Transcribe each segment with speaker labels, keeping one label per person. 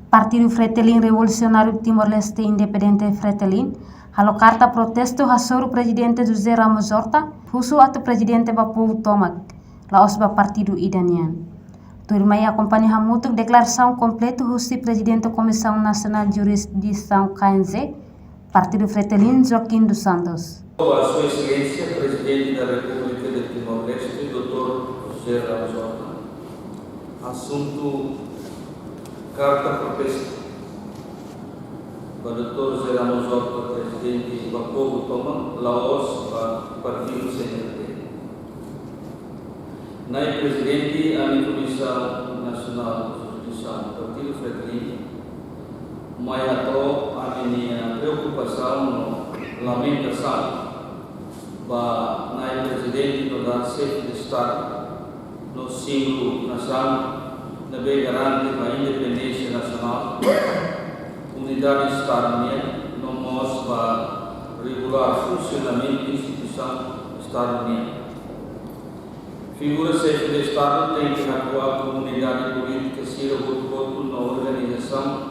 Speaker 1: Partido Fretilin Revolucionário Timor-Leste Independente Fretilin, halo carta protesto hasoro presidente José Ramos Horta, husu atau presidente ba povo Tomac, laos ba partido idanian. Turmai acompanha hamutuk declaração completo husi presidente Comissão Nacional de Jurisdição KNZ, Partido Fretilin Joaquim dos Santos.
Speaker 2: A Sua Excelência, Presidente da República de Timor-Leste, Dr. José Ramos Horta. Assunto: carta protesto para o Dr. José Ramos Horta, Presidente do povo Tomac, Laos, Partido CNT. Naik Presidente, a Comissão Nacional de Jurisdição, Partido Fretilin, maiato a minha preocupação, lamentação, para Naik Presidente no dar chefe de Estado, no símbolo nacional, na garante da independência nacional, unidade Estado-União, no modo para regular funcionamento da instituição Estado-União. Figura chefe de Estado tem que atuar como unidade política, ser o voto na organização,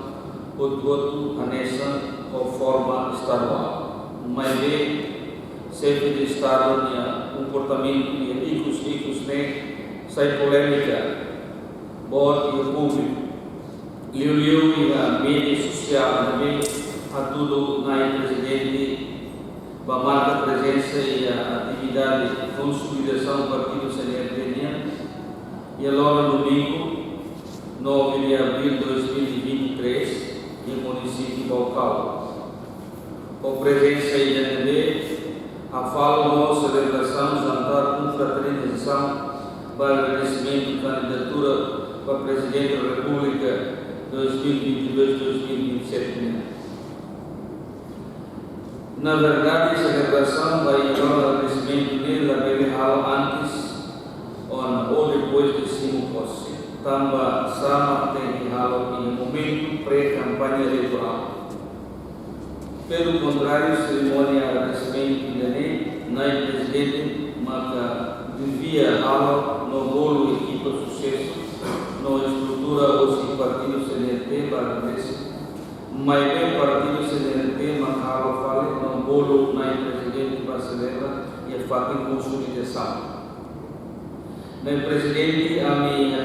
Speaker 2: o voto anexa ou forma estadual. Mas bem, chefe de Estado tinha comportamento e icos sai polêmica, bot e o público, liu e a mídia social também, a tudo na Presidente, a marca presença e a atividade de consolidação do Partido CNT e agora no domingo, 9 de abril de 2023, no município de Balcão. Com presença e também a fala nossa celebração, jantar com fraternização para agradecimento da candidatura para Presidente da República 2022-2027. Na verdade, essa celebração vai agora agradecimento nele, aquele halo antes ou depois de cima posse. Tambah sama tem halo em momento pré-campanha eleitoral. Pelo contrário, cerimônia de agradecimento dele, na Presidente, maka devia halo no bolo equipa sucesso, no estrutura o partido CNT para agradecer. Mas bem partido CNT, maka halo fale no bolo na Presidente para celebrar e a fazer consolidação. Na Presidente, a minha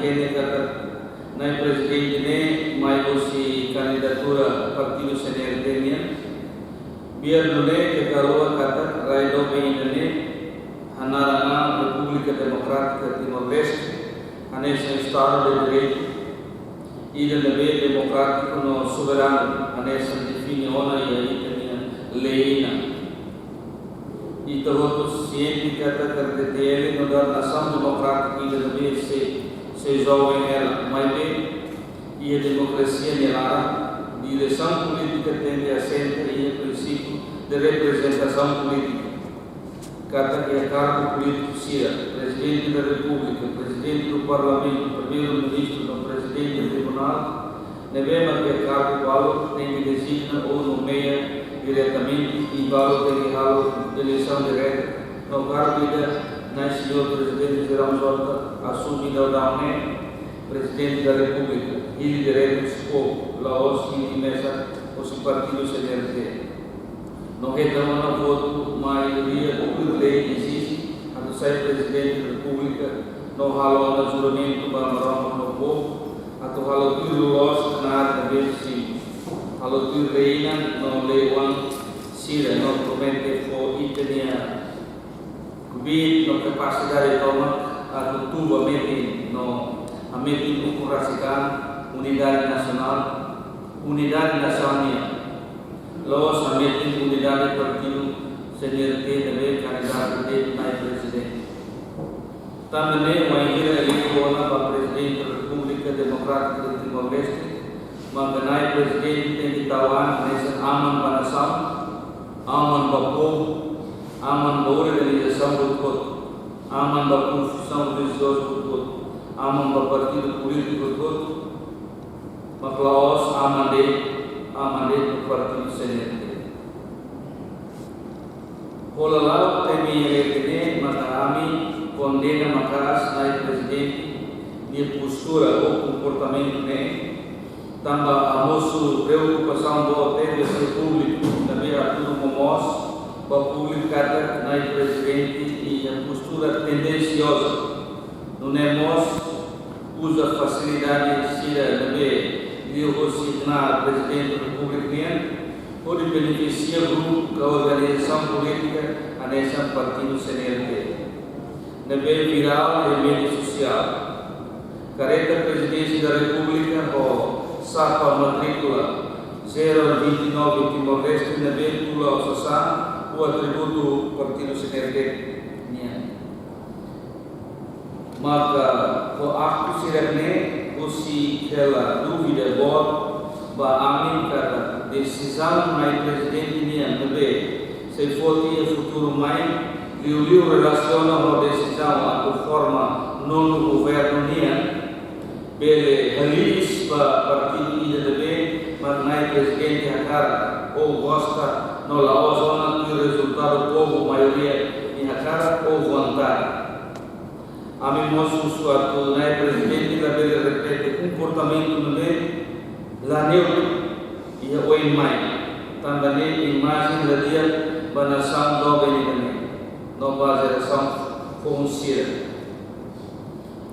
Speaker 2: na Presidente ne mais você candidatura partido CNT biar dulu ke kalau kata raido ini hanarana República Democrática Timor-Leste anessa Estado de Direito e de dever democrático no soberano anessa define ona e aí tem lei e todos ciente kata kerdete no da nação democrática e de dever se jovem ela mas bem e a democracia nela direção política tem de assenta e o princípio de representação política. Kata que a cargo político seja Presidente da República, Presidente do Parlamento, Primeiro-Ministro, do Presidente do Tribunal, devemos que a cargo qual tem que designar ou nomeia diretamente e qual tem que dar eleição direta no cargo da Senhor Presidente José Ramos Horta assumindo o Presidente da República e diretos ou Laos e mesa os partidos CNT. Não retorna no voto maioria ou lei existe a do ser Presidente da República no halo no juramento para no povo a do halo tudo Laos na área de sim halo tudo reina no leuan sira no promete for itenia kubit no capacidade toma a do tuba meti no a meti mengoperasikan unidade nasional Laos a meti unidade partido CNT deve candidato de naik Presidente. Também uma eleitoral para Presidente da República Democrática de Timor-Leste, maka naik Presidente tem que tawan nessa aman banação, aman bapo, aman organização do voto, aman da confusão religiosa do voto, aman da partido político do voto, maka Laos amande do partido CNT. Olalau temi rekene maka kami condena maka naik Presidente de postura ou comportamento tambah a nossa preocupação do serviço público na beira do Momos, para publicar na presidente e a postura tendenciosa no Nemos usa facilidade de ver de assinar presidente da República pode beneficiar o grupo da organização política a nessa partido CNRT. Na beira viral e mídia social, careta presidência da República ou sapa matrícula 029 Timor-Leste na beira pula o Sassá o atributo do partido CNRT. Maka ko aku sirene usi kela dúvida bot ba amin kata decisão mai presidente nian bebe se foti e futuro mai liu relaciona com decisão a forma non governo nian bele halis ba partido ida bebe mas presidente akar ou gosta no la zona que o resultado povo maioria em akar ou vontade. A mim mostra suatu naik presidente da bela repete comportamento no meio lá neutro e o em mai também imagem da dia banação do bem no base ação consciente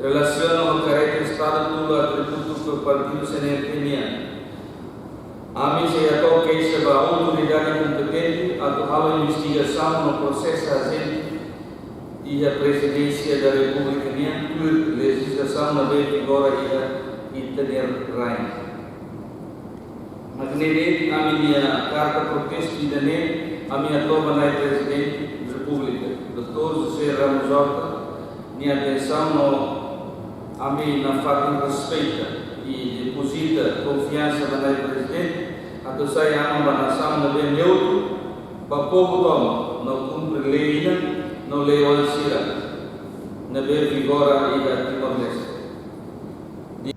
Speaker 2: relaciona o caráter estado do atributo do partido CNRT. A mim se atoca que a autoridade competente a investigação no processo agente e a presidência da República por legislação na lei vigora e ter rain. Mas nele a minha carta protesto e dane a minha toma na presidente da República, Dr. José Ramos Horta, minha atenção no a mim na fato respeita e deposita confiança na presidente, a tu sai a nação na bem neutro, para povo toma no cumpre lei no lewat sirah na vigora e a Timor-Leste.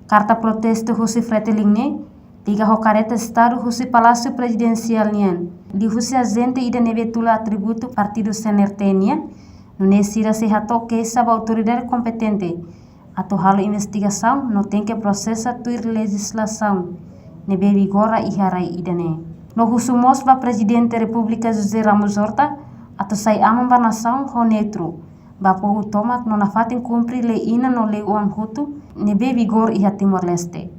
Speaker 1: Carta protesto husi Fretilin tiga hokareta estado husi Palácio Presidencial nian di husi agente ida nebetula atributo partido CNRT nian no nesira se hato que essa autoridade competente atau halo investigação no tem que processa tuir legislação nebe vigora e harai idane no husu mosba presidente República José Ramos Horta atau sai amam ba nação ho neutro ba po tomak no na fatin cumpri le ina no le uan hutu nebe vigor e Timor-Leste.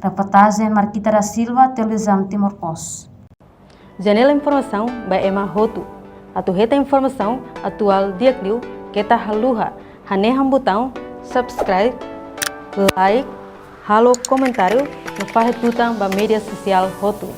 Speaker 1: Reportagem Marquita da Silva, televisão Timor Post.
Speaker 3: Janela informação ba ema hotu atau reta informação atual diakliu kita haluha haneham botão subscribe like halo comentário no fahetutang ba media sosial hotu.